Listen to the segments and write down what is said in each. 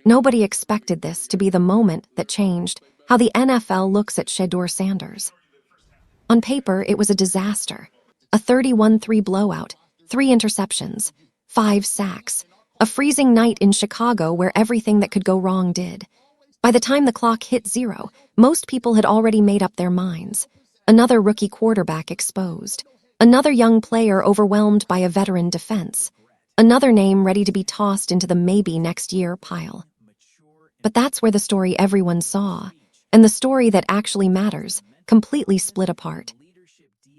Nobody expected this to be the moment that changed how the NFL looks at Shedeur Sanders. On paper, it was a disaster. A 31-3 blowout, 3 interceptions, 5 sacks, a freezing night in Chicago where everything that could go wrong did. By the time the clock hit 0, most people had already made up their minds. Another rookie quarterback exposed. Another young player overwhelmed by a veteran defense. Another name ready to be tossed into the maybe next year pile. But that's where the story everyone saw, and the story that actually matters, completely split apart.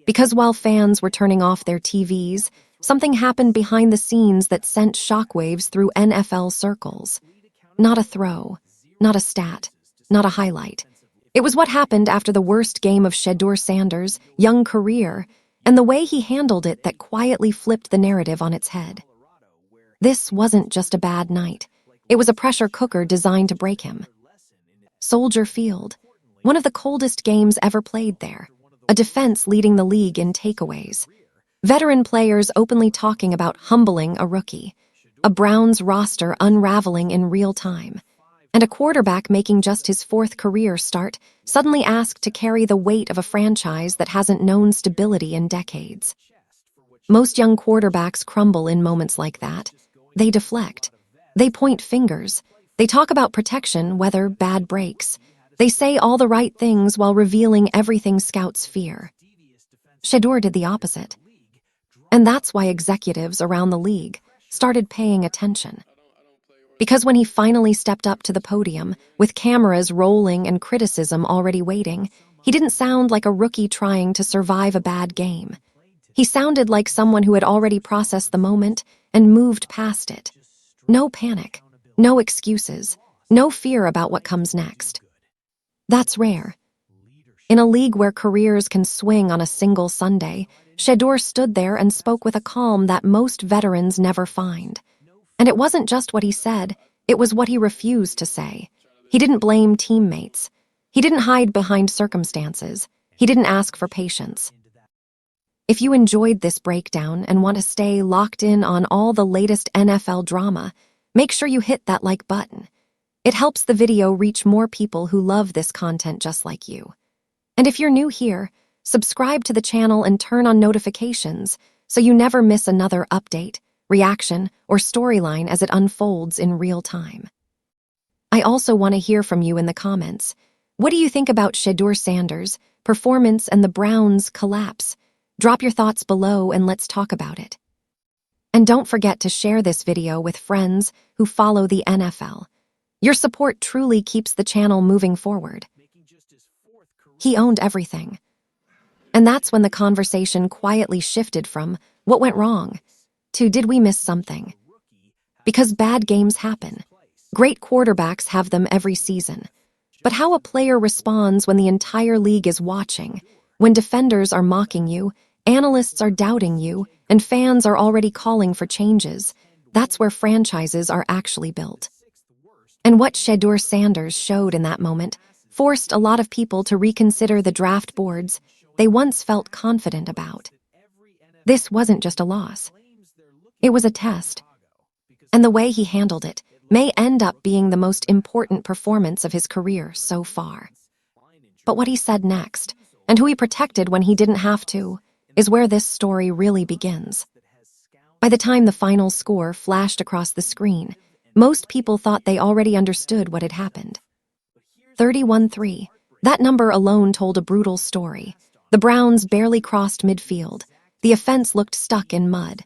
Because while fans were turning off their TVs, something happened behind the scenes that sent shockwaves through NFL circles. Not a throw, not a stat, not a highlight. It was what happened after the worst game of Shedeur Sanders' young career, and the way he handled it that quietly flipped the narrative on its head. This wasn't just a bad night. It was a pressure cooker designed to break him. Soldier Field, one of the coldest games ever played there, a defense leading the league in takeaways. Veteran players openly talking about humbling a rookie, a Browns roster unraveling in real time, and a quarterback making just his 4th career start suddenly asked to carry the weight of a franchise that hasn't known stability in decades. Most young quarterbacks crumble in moments like that. They deflect. They point fingers. They talk about protection, whether bad breaks. They say all the right things while revealing everything scouts fear. Shedeur did the opposite. And that's why executives around the league started paying attention. Because when he finally stepped up to the podium, with cameras rolling and criticism already waiting, he didn't sound like a rookie trying to survive a bad game. He sounded like someone who had already processed the moment and moved past it. No panic, no excuses, no fear about what comes next. That's rare. In a league where careers can swing on a single Sunday, Shedeur stood there and spoke with a calm that most veterans never find. And it wasn't just what he said, it was what he refused to say. He didn't blame teammates. He didn't hide behind circumstances. He didn't ask for patience. If you enjoyed this breakdown and want to stay locked in on all the latest NFL drama, make sure you hit that like button. It helps the video reach more people who love this content just like you. And if you're new here, subscribe to the channel and turn on notifications so you never miss another update, reaction, or storyline as it unfolds in real time. I also want to hear from you in the comments. What do you think about Shedeur Sanders' performance and the Browns' collapse? Drop your thoughts below and let's talk about it. And don't forget to share this video with friends who follow the NFL. Your support truly keeps the channel moving forward. He owned everything. And that's when the conversation quietly shifted from what went wrong to did we miss something? Because bad games happen. Great quarterbacks have them every season. But how a player responds when the entire league is watching, when defenders are mocking you, analysts are doubting you, and fans are already calling for changes, that's where franchises are actually built. And what Shedeur Sanders showed in that moment forced a lot of people to reconsider the draft boards they once felt confident about. This wasn't just a loss. It was a test. And the way he handled it may end up being the most important performance of his career so far. But what he said next, and who he protected when he didn't have to, is where this story really begins. By the time the final score flashed across the screen, most people thought they already understood what had happened. 31-3. That number alone told a brutal story. The Browns barely crossed midfield. The offense looked stuck in mud.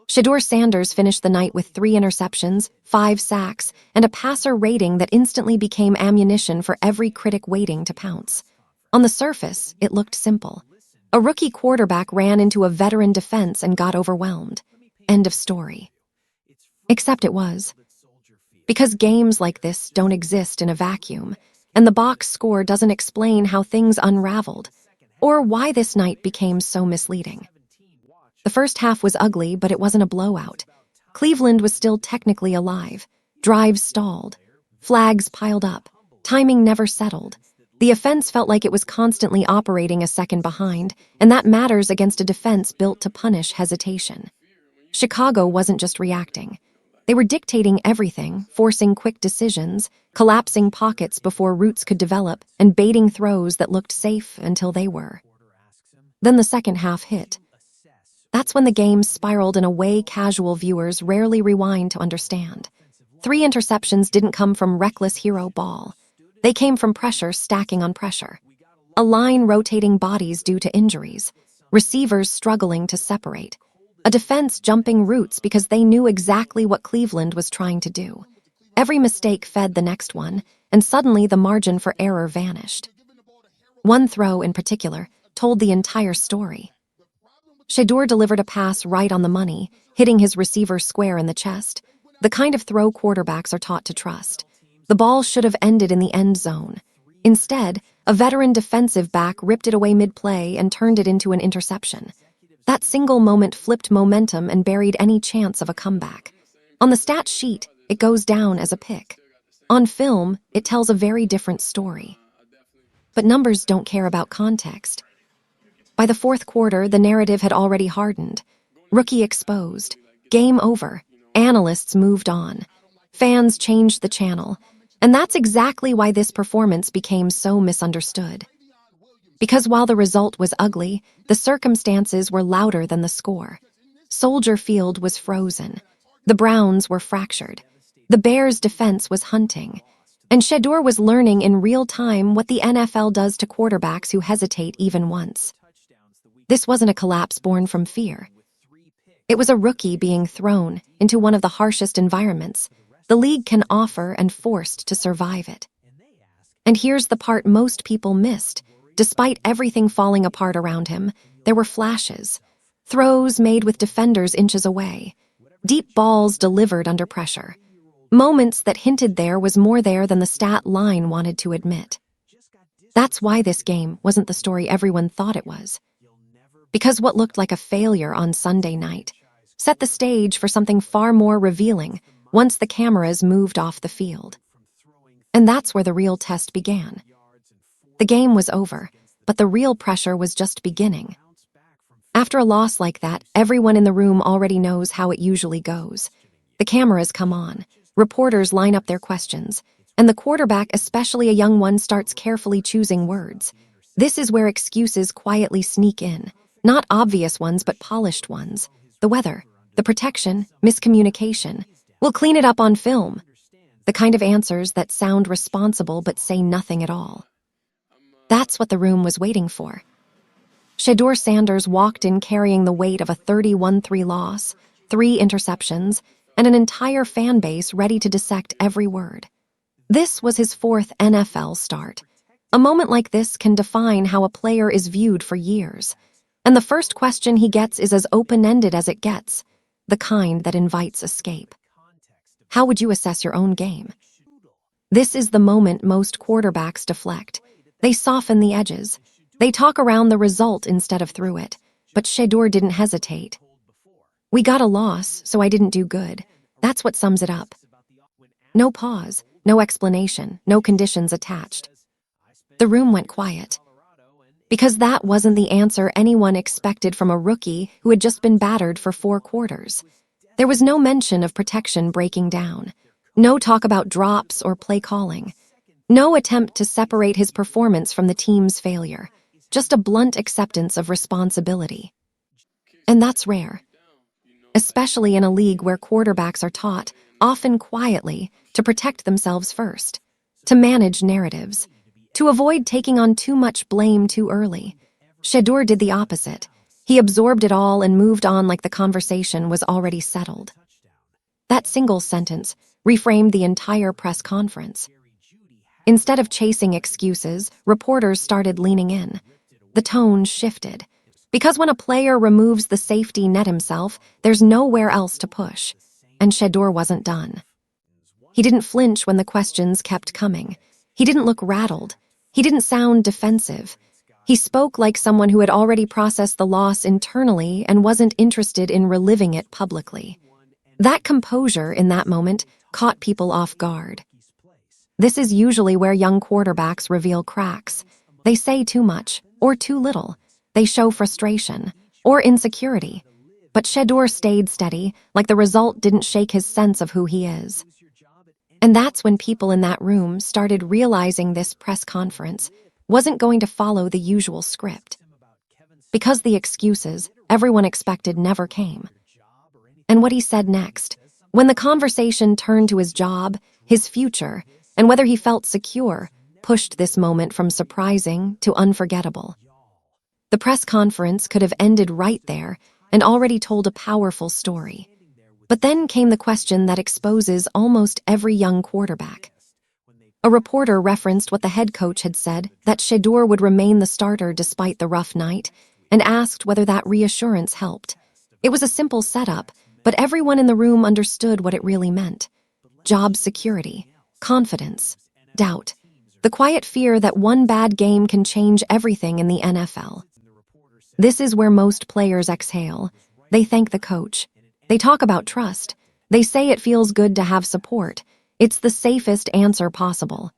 Shedeur Sanders finished the night with 3 interceptions, 5 sacks, and a passer rating that instantly became ammunition for every critic waiting to pounce. On the surface, it looked simple. A rookie quarterback ran into a veteran defense and got overwhelmed. End of story. Except it was. Because games like this don't exist in a vacuum, and the box score doesn't explain how things unraveled, or why this night became so misleading. The first half was ugly, but it wasn't a blowout. Cleveland was still technically alive. Drives stalled. Flags piled up. Timing never settled. The offense felt like it was constantly operating a second behind, and that matters against a defense built to punish hesitation. Chicago wasn't just reacting. They were dictating everything, forcing quick decisions, collapsing pockets before roots could develop, and baiting throws that looked safe until they were. Then the second half hit. That's when the game spiraled in a way casual viewers rarely rewind to understand. 3 interceptions didn't come from reckless hero ball. They came from pressure stacking on pressure. A line rotating bodies due to injuries. Receivers struggling to separate. A defense jumping routes because they knew exactly what Cleveland was trying to do. Every mistake fed the next one, and suddenly the margin for error vanished. One throw in particular told the entire story. Shedeur delivered a pass right on the money, hitting his receiver square in the chest, the kind of throw quarterbacks are taught to trust. The ball should have ended in the end zone. Instead, a veteran defensive back ripped it away mid-play and turned it into an interception. That single moment flipped momentum and buried any chance of a comeback. On the stat sheet, it goes down as a pick. On film, it tells a very different story. But numbers don't care about context. By the fourth quarter, the narrative had already hardened. Rookie exposed. Game over. Analysts moved on. Fans changed the channel. And that's exactly why this performance became so misunderstood. Because while the result was ugly, the circumstances were louder than the score. Soldier Field was frozen. The Browns were fractured. The Bears' defense was hunting. And Shedeur was learning in real time what the NFL does to quarterbacks who hesitate even once. This wasn't a collapse born from fear. It was a rookie being thrown into one of the harshest environments the league can offer and forced to survive it. And here's the part most people missed. Despite everything falling apart around him, there were flashes. Throws made with defenders inches away. Deep balls delivered under pressure. Moments that hinted there was more there than the stat line wanted to admit. That's why this game wasn't the story everyone thought it was. Because what looked like a failure on Sunday night set the stage for something far more revealing once the cameras moved off the field. And that's where the real test began. The game was over, but the real pressure was just beginning. After a loss like that, everyone in the room already knows how it usually goes. The cameras come on, reporters line up their questions, and the quarterback, especially a young one, starts carefully choosing words. This is where excuses quietly sneak in. Not obvious ones, but polished ones. The weather, the protection, miscommunication. We'll clean it up on film. The kind of answers that sound responsible but say nothing at all. That's what the room was waiting for. Shedeur Sanders walked in carrying the weight of a 31-3 loss, 3 interceptions, and an entire fan base ready to dissect every word. This was his 4th NFL start. A moment like this can define how a player is viewed for years. And the first question he gets is as open-ended as it gets, the kind that invites escape. How would you assess your own game? This is the moment most quarterbacks deflect. They soften the edges. They talk around the result instead of through it. But Shedeur didn't hesitate. We got a loss, so I didn't do good. That's what sums it up. No pause, no explanation, no conditions attached. The room went quiet. Because that wasn't the answer anyone expected from a rookie who had just been battered for 4 quarters. There was no mention of protection breaking down. No talk about drops or play calling. No attempt to separate his performance from the team's failure. Just a blunt acceptance of responsibility. And that's rare. Especially in a league where quarterbacks are taught, often quietly, to protect themselves first. To manage narratives. To avoid taking on too much blame too early. Shedeur did the opposite. He absorbed it all and moved on like the conversation was already settled. That single sentence reframed the entire press conference. Instead of chasing excuses, reporters started leaning in. The tone shifted. Because when a player removes the safety net himself, there's nowhere else to push. And Shedeur wasn't done. He didn't flinch when the questions kept coming. He didn't look rattled. He didn't sound defensive. He spoke like someone who had already processed the loss internally and wasn't interested in reliving it publicly. That composure in that moment caught people off guard. This is usually where young quarterbacks reveal cracks. They say too much or too little. They show frustration or insecurity. But Shedeur stayed steady, like the result didn't shake his sense of who he is. And that's when people in that room started realizing this press conference wasn't going to follow the usual script. Because the excuses everyone expected never came. And what he said next, when the conversation turned to his job, his future, and whether he felt secure, pushed this moment from surprising to unforgettable. The press conference could have ended right there and already told a powerful story. But then came the question that exposes almost every young quarterback. A reporter referenced what the head coach had said, that Shedeur would remain the starter despite the rough night, and asked whether that reassurance helped. It was a simple setup, but everyone in the room understood what it really meant. Job security, confidence, doubt, the quiet fear that one bad game can change everything in the NFL. This is where most players exhale. They thank the coach. They talk about trust. They say it feels good to have support. It's the safest answer possible.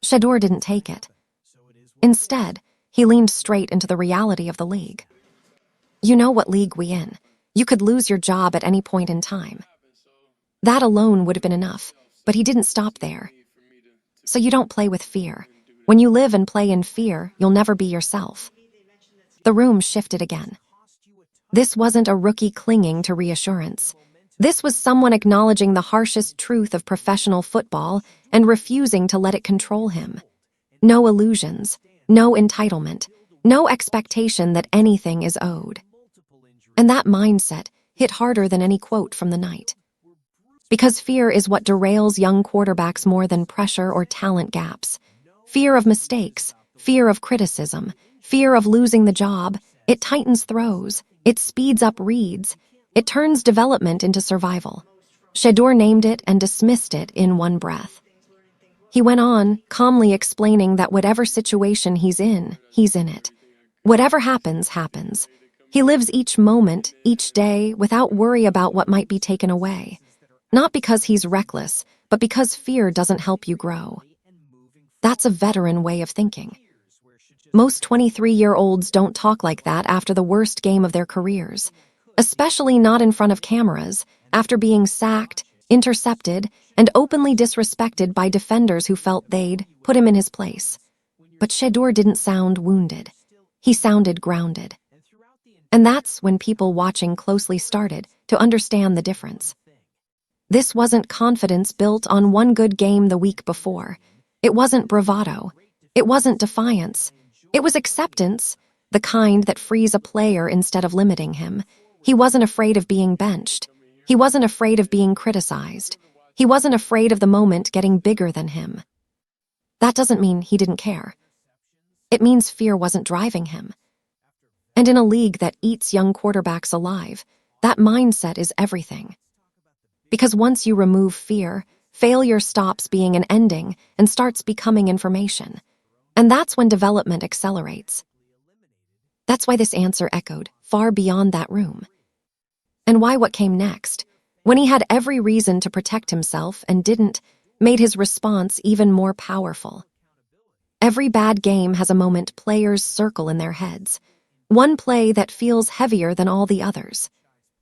Shedeur didn't take it. Instead, he leaned straight into the reality of the league. You know what league we in. You could lose your job at any point in time. That alone would have been enough, but he didn't stop there. So you don't play with fear. When you live and play in fear, you'll never be yourself. The room shifted again. This wasn't a rookie clinging to reassurance. This was someone acknowledging the harshest truth of professional football and refusing to let it control him. No illusions, no entitlement, no expectation that anything is owed. And that mindset hit harder than any quote from the night. Because fear is what derails young quarterbacks more than pressure or talent gaps. Fear of mistakes, fear of criticism, fear of losing the job, it tightens throws, it speeds up reads, it turns development into survival. Shedeur named it and dismissed it in one breath. He went on, calmly explaining that whatever situation he's in it. Whatever happens, happens. He lives each moment, each day, without worry about what might be taken away. Not because he's reckless, but because fear doesn't help you grow. That's a veteran way of thinking. Most 23-year-olds don't talk like that after the worst game of their careers, especially not in front of cameras, after being sacked, intercepted, and openly disrespected by defenders who felt they'd put him in his place. But Shedeur didn't sound wounded. He sounded grounded. And that's when people watching closely started to understand the difference. This wasn't confidence built on one good game the week before. It wasn't bravado. It wasn't defiance. It was acceptance, the kind that frees a player instead of limiting him. He wasn't afraid of being benched. He wasn't afraid of being criticized. He wasn't afraid of the moment getting bigger than him. That doesn't mean he didn't care. It means fear wasn't driving him. And in a league that eats young quarterbacks alive, that mindset is everything. Because once you remove fear, failure stops being an ending and starts becoming information. And that's when development accelerates. That's why this answer echoed far beyond that room. And why what came next, when he had every reason to protect himself and didn't, made his response even more powerful. Every bad game has a moment players circle in their heads. One play that feels heavier than all the others.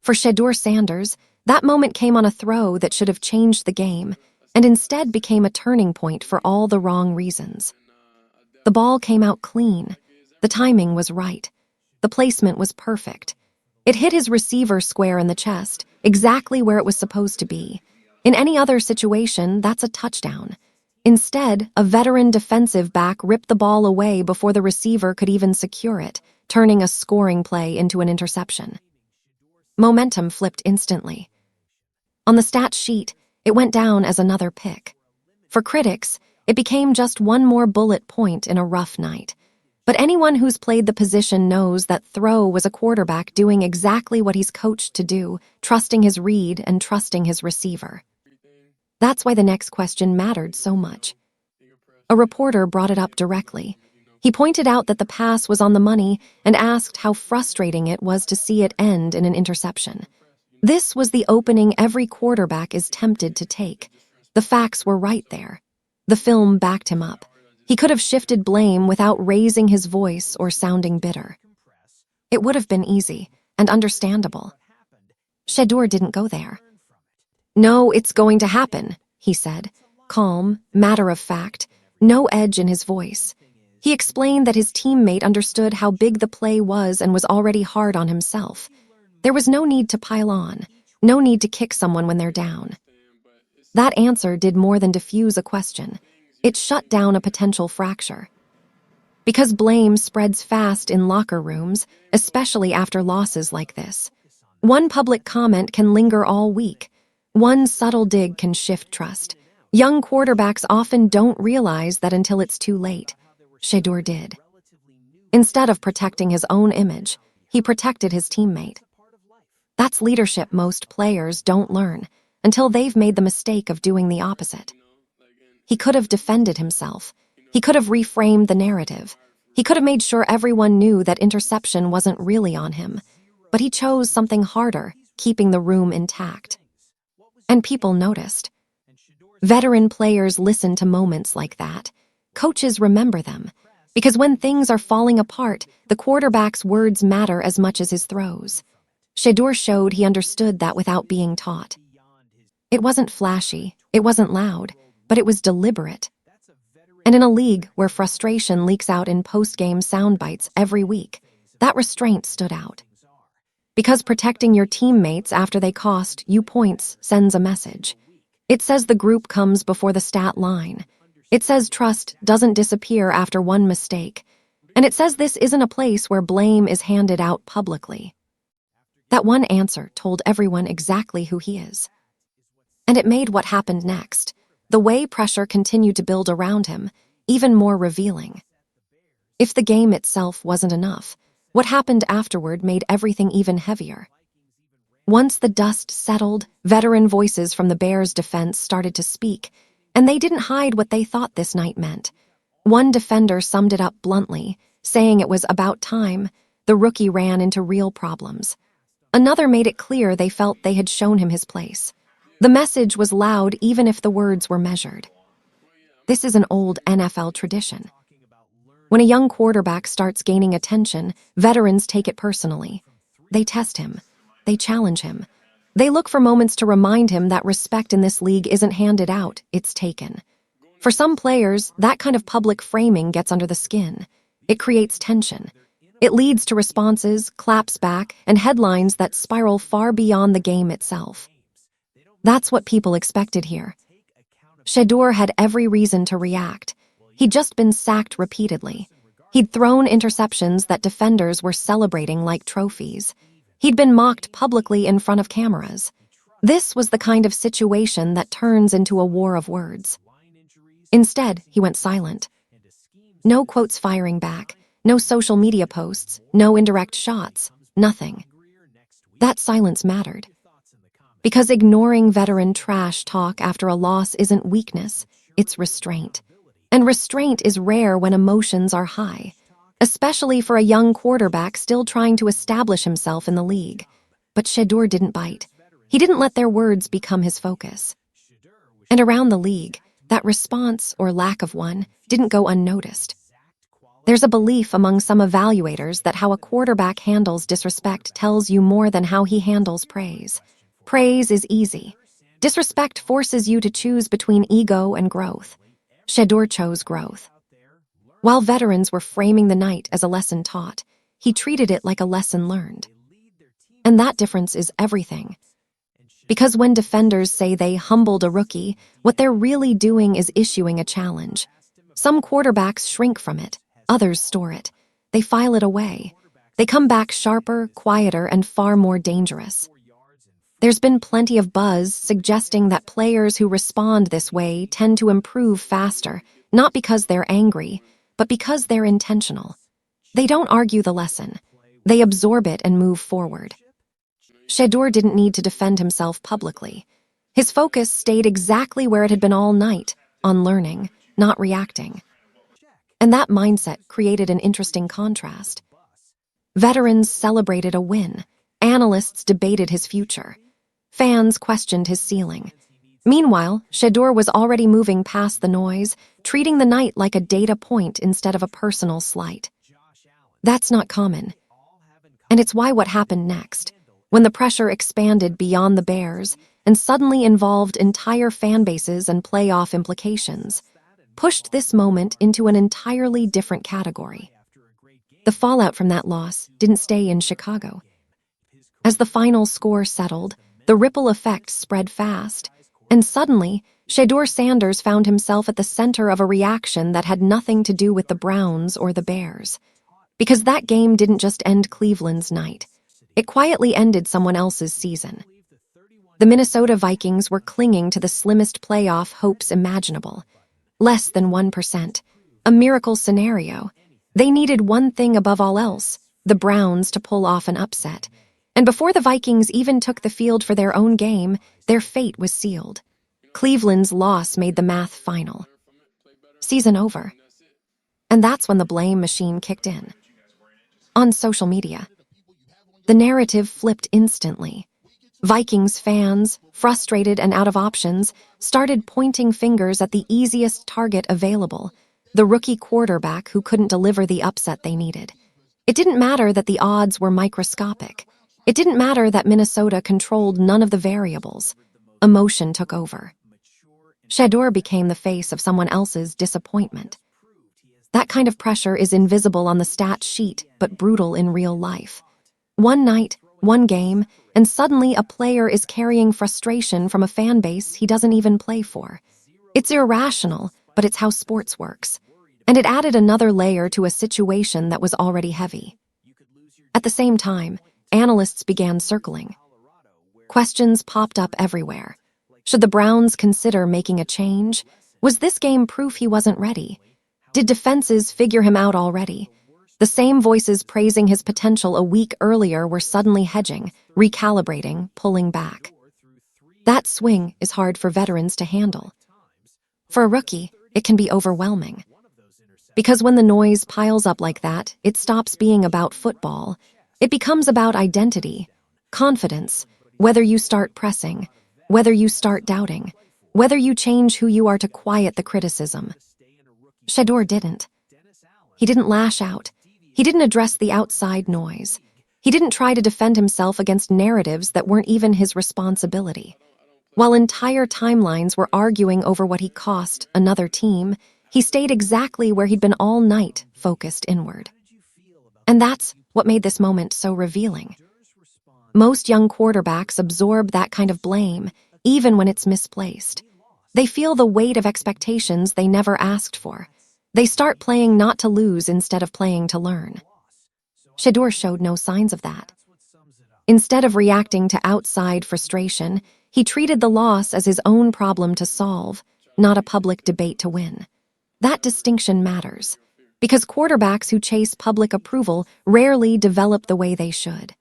For Shedeur Sanders, that moment came on a throw that should have changed the game, and instead became a turning point for all the wrong reasons. The ball came out clean. The timing was right. The placement was perfect. It hit his receiver square in the chest, exactly where it was supposed to be. In any other situation, that's a touchdown. Instead, a veteran defensive back ripped the ball away before the receiver could even secure it, turning a scoring play into an interception. Momentum flipped instantly. On the stat sheet, it went down as another pick. For critics, it became just one more bullet point in a rough night. But anyone who's played the position knows that throw was a quarterback doing exactly what he's coached to do, trusting his read and trusting his receiver. That's why the next question mattered so much. A reporter brought it up directly. He pointed out that the pass was on the money and asked how frustrating it was to see it end in an interception. This was the opening every quarterback is tempted to take. The facts were right there. The film backed him up. He could have shifted blame without raising his voice or sounding bitter. It would have been easy and understandable. Shedeur didn't go there. "No, it's going to happen," he said, calm, matter of fact, no edge in his voice. He explained that his teammate understood how big the play was and was already hard on himself. There was no need to pile on, no need to kick someone when they're down. That answer did more than diffuse a question. It shut down a potential fracture. Because blame spreads fast in locker rooms, especially after losses like this. One public comment can linger all week. One subtle dig can shift trust. Young quarterbacks often don't realize that until it's too late. Shedeur did. Instead of protecting his own image, he protected his teammate. That's leadership most players don't learn until they've made the mistake of doing the opposite. He could have defended himself. He could have reframed the narrative. He could have made sure everyone knew that interception wasn't really on him. But he chose something harder, keeping the room intact. And people noticed. Veteran players listen to moments like that. Coaches remember them. Because when things are falling apart, the quarterback's words matter as much as his throws. Shedeur showed he understood that without being taught. It wasn't flashy, it wasn't loud, but it was deliberate. And in a league where frustration leaks out in post-game sound bites every week, that restraint stood out. Because protecting your teammates after they cost you points sends a message. It says the group comes before the stat line. It says trust doesn't disappear after one mistake. And it says this isn't a place where blame is handed out publicly. That one answer told everyone exactly who he is. And it made what happened next, the way pressure continued to build around him, even more revealing. If the game itself wasn't enough, what happened afterward made everything even heavier. Once the dust settled, veteran voices from the Bears' defense started to speak, and they didn't hide what they thought this night meant. One defender summed it up bluntly, saying it was about time the rookie ran into real problems. Another made it clear they felt they had shown him his place. The message was loud even if the words were measured. This is an old NFL tradition. When a young quarterback starts gaining attention, veterans take it personally. They test him. They challenge him. They look for moments to remind him that respect in this league isn't handed out, it's taken. For some players, that kind of public framing gets under the skin. It creates tension. It leads to responses, claps back, and headlines that spiral far beyond the game itself. That's what people expected here. Shedeur had every reason to react. He'd just been sacked repeatedly. He'd thrown interceptions that defenders were celebrating like trophies. He'd been mocked publicly in front of cameras. This was the kind of situation that turns into a war of words. Instead, he went silent. No quotes firing back, no social media posts, no indirect shots, nothing. That silence mattered. Because ignoring veteran trash talk after a loss isn't weakness, it's restraint. And restraint is rare when emotions are high, especially for a young quarterback still trying to establish himself in the league. But Shedeur didn't bite. He didn't let their words become his focus. And around the league, that response, or lack of one, didn't go unnoticed. There's a belief among some evaluators that how a quarterback handles disrespect tells you more than how he handles praise. Praise is easy. Disrespect forces you to choose between ego and growth. Shedeur chose growth. While veterans were framing the night as a lesson taught, he treated it like a lesson learned. And that difference is everything. Because when defenders say they humbled a rookie, what they're really doing is issuing a challenge. Some quarterbacks shrink from it, others store it. They file it away. They come back sharper, quieter, and far more dangerous. There's been plenty of buzz suggesting that players who respond this way tend to improve faster, not because they're angry, but because they're intentional. They don't argue the lesson. They absorb it and move forward. Shedeur didn't need to defend himself publicly. His focus stayed exactly where it had been all night, on learning, not reacting. And that mindset created an interesting contrast. Veterans celebrated a win. Analysts debated his future. Fans questioned his ceiling. Meanwhile, Shedeur was already moving past the noise, treating the night like a data point instead of a personal slight. That's not common. And it's why what happened next, when the pressure expanded beyond the Bears and suddenly involved entire fan bases and playoff implications, pushed this moment into an entirely different category. The fallout from that loss didn't stay in Chicago. As the final score settled, the ripple effect spread fast, and suddenly, Shedeur Sanders found himself at the center of a reaction that had nothing to do with the Browns or the Bears. Because that game didn't just end Cleveland's night. It quietly ended someone else's season. The Minnesota Vikings were clinging to the slimmest playoff hopes imaginable. Less than 1%. A miracle scenario. They needed one thing above all else, the Browns to pull off an upset. And before the Vikings even took the field for their own game, their fate was sealed. Cleveland's loss made the math final. Season over. And that's when the blame machine kicked in. On social media, the narrative flipped instantly. Vikings fans, frustrated and out of options, started pointing fingers at the easiest target available, the rookie quarterback who couldn't deliver the upset they needed. It didn't matter that the odds were microscopic. It didn't matter that Minnesota controlled none of the variables. Emotion took over. Shedeur became the face of someone else's disappointment. That kind of pressure is invisible on the stat sheet, but brutal in real life. One night, one game, and suddenly a player is carrying frustration from a fan base he doesn't even play for. It's irrational, but it's how sports works. And it added another layer to a situation that was already heavy. At the same time, analysts began circling. Questions popped up everywhere. Should the Browns consider making a change? Was this game proof he wasn't ready? Did defenses figure him out already? The same voices praising his potential a week earlier were suddenly hedging, recalibrating, pulling back. That swing is hard for veterans to handle. For a rookie, it can be overwhelming. Because when the noise piles up like that, it stops being about football. It becomes about identity, confidence, whether you start pressing, whether you start doubting, whether you change who you are to quiet the criticism. Shedeur didn't. He didn't lash out. He didn't address the outside noise. He didn't try to defend himself against narratives that weren't even his responsibility. While entire timelines were arguing over what he cost another team, he stayed exactly where he'd been all night, focused inward. And that's what made this moment so revealing. Most young quarterbacks absorb that kind of blame, even when it's misplaced. They feel the weight of expectations they never asked for. They start playing not to lose instead of playing to learn. Shedeur showed no signs of that. Instead of reacting to outside frustration, he treated the loss as his own problem to solve, not a public debate to win. That distinction matters, because quarterbacks who chase public approval rarely develop the way they should.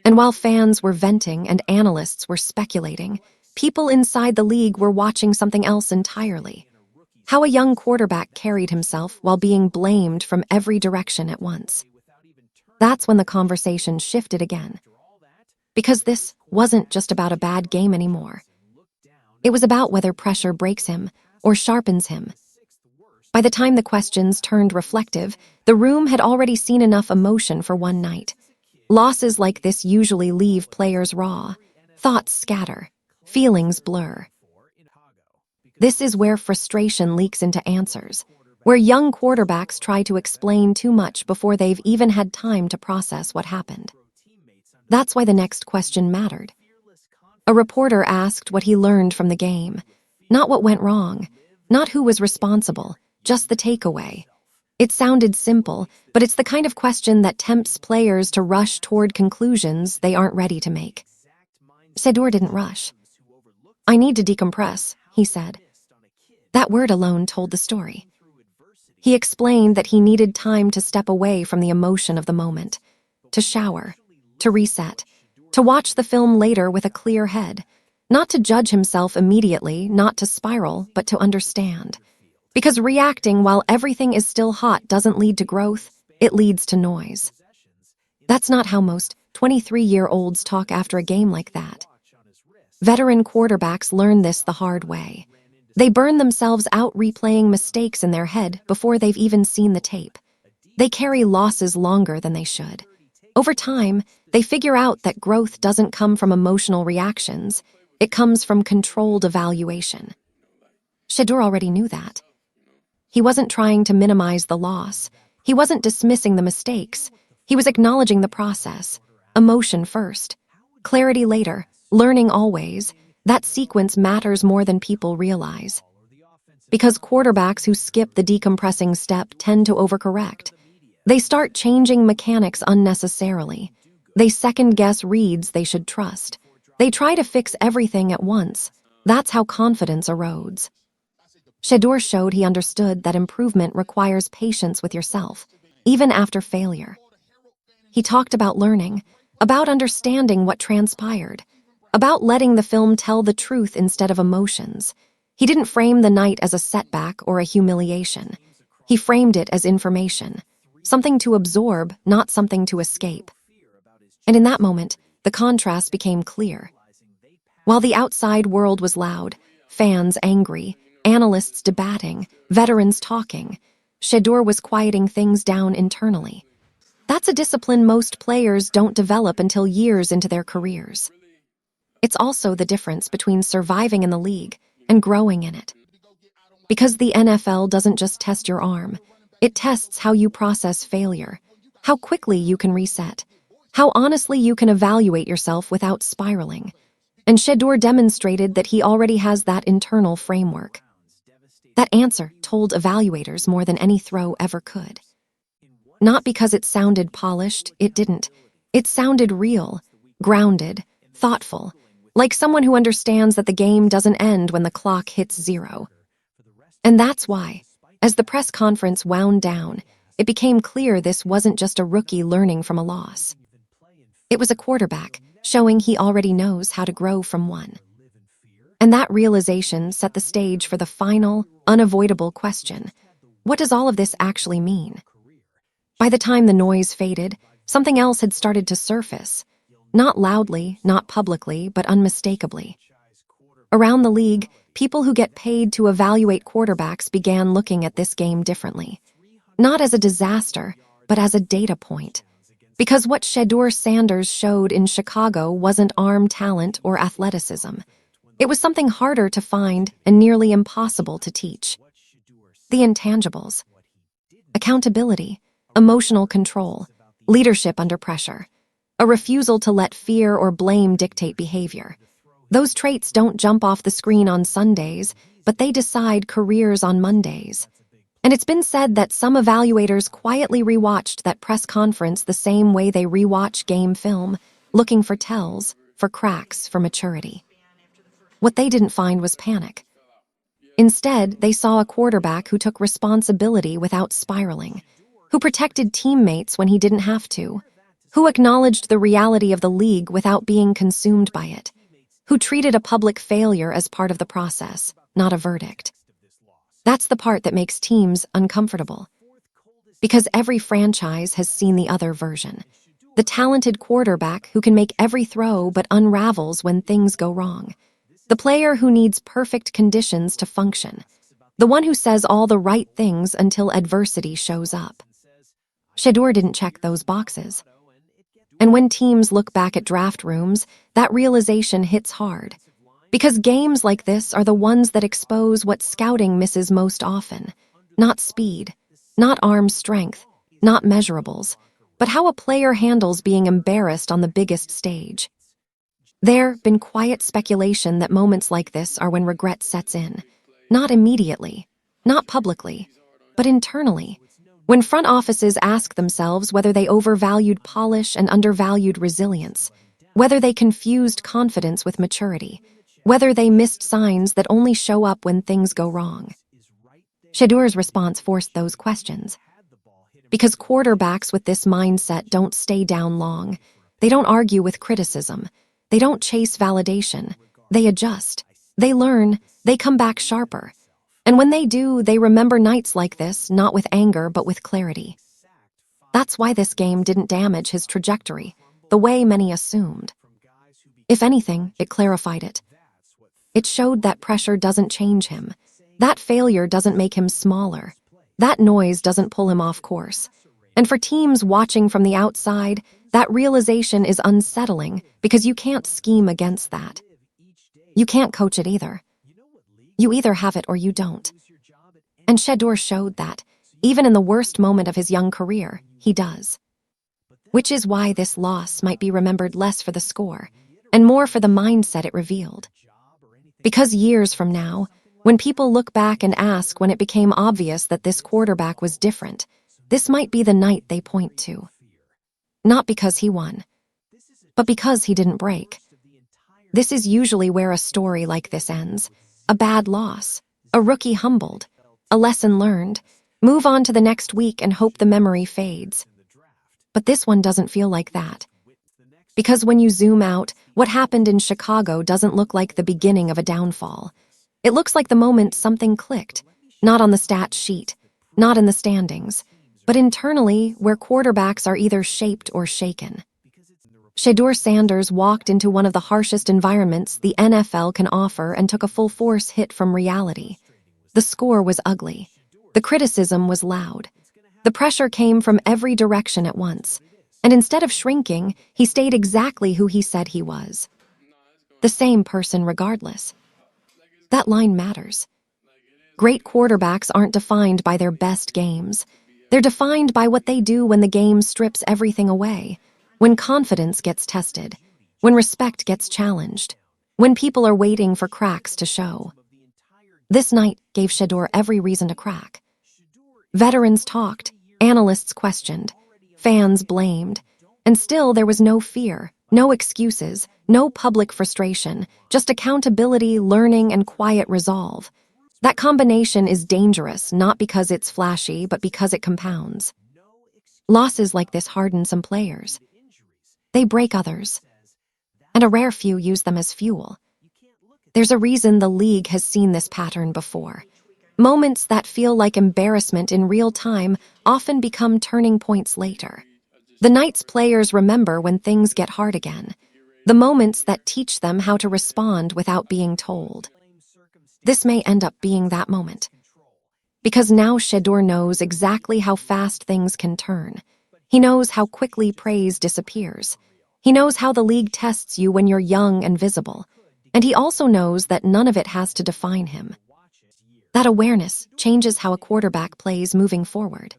And while fans were venting and analysts were speculating, people inside the league were watching something else entirely. How a young quarterback carried himself while being blamed from every direction at once. That's when the conversation shifted again. Because this wasn't just about a bad game anymore. It was about whether pressure breaks him or sharpens him. By the time the questions turned reflective, the room had already seen enough emotion for one night. Losses like this usually leave players raw. Thoughts scatter. Feelings blur. This is where frustration leaks into answers, where young quarterbacks try to explain too much before they've even had time to process what happened. That's why the next question mattered. A reporter asked what he learned from the game, not what went wrong, not who was responsible, just the takeaway. It sounded simple, but it's the kind of question that tempts players to rush toward conclusions they aren't ready to make. Shedeur didn't rush. "I need to decompress," he said. That word alone told the story. He explained that he needed time to step away from the emotion of the moment, to shower, to reset, to watch the film later with a clear head, not to judge himself immediately, not to spiral, but to understand. Because reacting while everything is still hot doesn't lead to growth, it leads to noise. That's not how most 23-year-olds talk after a game like that. Veteran quarterbacks learn this the hard way. They burn themselves out replaying mistakes in their head before they've even seen the tape. They carry losses longer than they should. Over time, They figure out that growth doesn't come from emotional reactions, it comes from controlled evaluation. Shedeur already knew that. He wasn't trying to minimize the loss. He wasn't dismissing the mistakes. He was acknowledging the process. Emotion first, clarity later, learning always. That sequence matters more than people realize. Because quarterbacks who skip the decompressing step tend to overcorrect. They start changing mechanics unnecessarily. They second-guess reads they should trust. They try to fix everything at once. That's how confidence erodes. Shedeur showed he understood that improvement requires patience with yourself, even after failure. He talked about learning, about understanding what transpired, about letting the film tell the truth instead of emotions. He didn't frame the night as a setback or a humiliation. He framed it as information, something to absorb, not something to escape. And in that moment, the contrast became clear. While the outside world was loud, fans angry, analysts debating, veterans talking, Shedeur was quieting things down internally. That's a discipline most players don't develop until years into their careers. It's also the difference between surviving in the league and growing in it. Because the NFL doesn't just test your arm, it tests how you process failure, how quickly you can reset, how honestly you can evaluate yourself without spiraling. And Shedeur demonstrated that he already has that internal framework. That answer told evaluators more than any throw ever could. Not because it sounded polished, it didn't. It sounded real, grounded, thoughtful, like someone who understands that the game doesn't end when the clock hits 0. And that's why, as the press conference wound down, it became clear this wasn't just a rookie learning from a loss. It was a quarterback showing he already knows how to grow from one. And that realization set the stage for the final, unavoidable question: what does all of this actually mean? By the time the noise faded, something else had started to surface. Not loudly, not publicly, but unmistakably. Around the league, people who get paid to evaluate quarterbacks began looking at this game differently. Not as a disaster, but as a data point. Because what Shedeur Sanders showed in Chicago wasn't arm talent or athleticism. It was something harder to find and nearly impossible to teach. The intangibles. Accountability, emotional control, leadership under pressure, a refusal to let fear or blame dictate behavior. Those traits don't jump off the screen on Sundays, but they decide careers on Mondays. And it's been said that some evaluators quietly rewatched that press conference the same way they rewatch game film, looking for tells, for cracks, for maturity. What they didn't find was panic. Instead, they saw a quarterback who took responsibility without spiraling, who protected teammates when he didn't have to, who acknowledged the reality of the league without being consumed by it, who treated a public failure as part of the process, not a verdict. That's the part that makes teams uncomfortable. Because every franchise has seen the other version. The talented quarterback who can make every throw but unravels when things go wrong. The player who needs perfect conditions to function. The one who says all the right things until adversity shows up. Shedeur didn't check those boxes. And when teams look back at draft rooms, that realization hits hard. Because games like this are the ones that expose what scouting misses most often. Not speed, not arm strength, not measurables, but how a player handles being embarrassed on the biggest stage. There's been quiet speculation that moments like this are when regret sets in. Not immediately, not publicly, but internally. When front offices ask themselves whether they overvalued polish and undervalued resilience, whether they confused confidence with maturity, whether they missed signs that only show up when things go wrong. Shedeur's response forced those questions. Because quarterbacks with this mindset don't stay down long. They don't argue with criticism. They don't chase validation. They adjust. They learn. They come back sharper. And when they do, they remember nights like this, not with anger, but with clarity. That's why this game didn't damage his trajectory, the way many assumed. If anything, it clarified it. It showed that pressure doesn't change him. That failure doesn't make him smaller. That noise doesn't pull him off course. And for teams watching from the outside, that realization is unsettling because you can't scheme against that. You can't coach it either. You either have it or you don't. And Shedeur showed that, even in the worst moment of his young career, he does. Which is why this loss might be remembered less for the score, and more for the mindset it revealed. Because years from now, when people look back and ask when it became obvious that this quarterback was different, this might be the night they point to. Not because he won, but because he didn't break. This is usually where a story like this ends. A bad loss, a rookie humbled, a lesson learned, move on to the next week and hope the memory fades. But this one doesn't feel like that. Because when you zoom out, what happened in Chicago doesn't look like the beginning of a downfall. It looks like the moment something clicked, not on the stat sheet, not in the standings, but internally where quarterbacks are either shaped or shaken. Shedeur Sanders walked into one of the harshest environments the NFL can offer and took a full-force hit from reality. The score was ugly. The criticism was loud. The pressure came from every direction at once. And instead of shrinking, he stayed exactly who he said he was. The same person regardless. That line matters. Great quarterbacks aren't defined by their best games. They're defined by what they do when the game strips everything away, when confidence gets tested, when respect gets challenged, when people are waiting for cracks to show. This night gave Shedeur every reason to crack. Veterans talked, analysts questioned, fans blamed, and still there was no fear, no excuses, no public frustration, just accountability, learning, and quiet resolve. That combination is dangerous, not because it's flashy, but because it compounds. Losses like this harden some players. They break others, and a rare few use them as fuel. There's a reason the league has seen this pattern before. Moments that feel like embarrassment in real time often become turning points later. The night's players remember when things get hard again, the moments that teach them how to respond without being told. This may end up being that moment. Because now Shedeur knows exactly how fast things can turn. He knows how quickly praise disappears. He knows how the league tests you when you're young and visible. And he also knows that none of it has to define him. That awareness changes how a quarterback plays moving forward.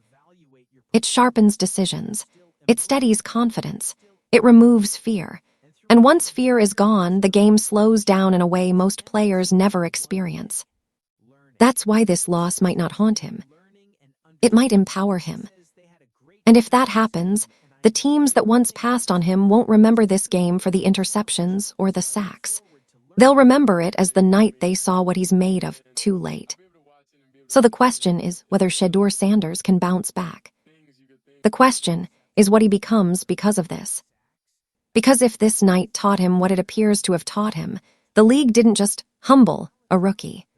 It sharpens decisions. It steadies confidence. It removes fear. And once fear is gone, the game slows down in a way most players never experience. That's why this loss might not haunt him. It might empower him. And if that happens, the teams that once passed on him won't remember this game for the interceptions or the sacks. They'll remember it as the night they saw what he's made of too late. So the question is whether Shedeur Sanders can bounce back. The question is what he becomes because of this. Because if this night taught him what it appears to have taught him, the league didn't just humble a rookie.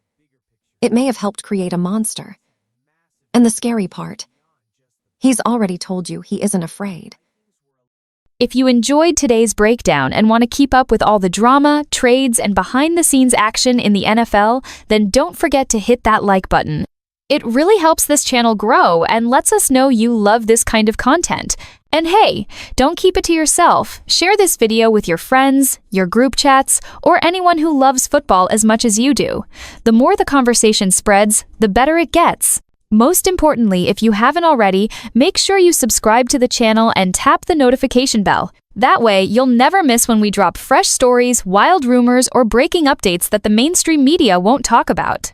It may have helped create a monster. And the scary part, he's already told you he isn't afraid. If you enjoyed today's breakdown and want to keep up with all the drama, trades, and behind-the-scenes action in the NFL, then don't forget to hit that like button. It really helps this channel grow and lets us know you love this kind of content. And hey, don't keep it to yourself. Share this video with your friends, your group chats, or anyone who loves football as much as you do. The more the conversation spreads, the better it gets. Most importantly, if you haven't already, make sure you subscribe to the channel and tap the notification bell. That way, you'll never miss when we drop fresh stories, wild rumors, or breaking updates that the mainstream media won't talk about.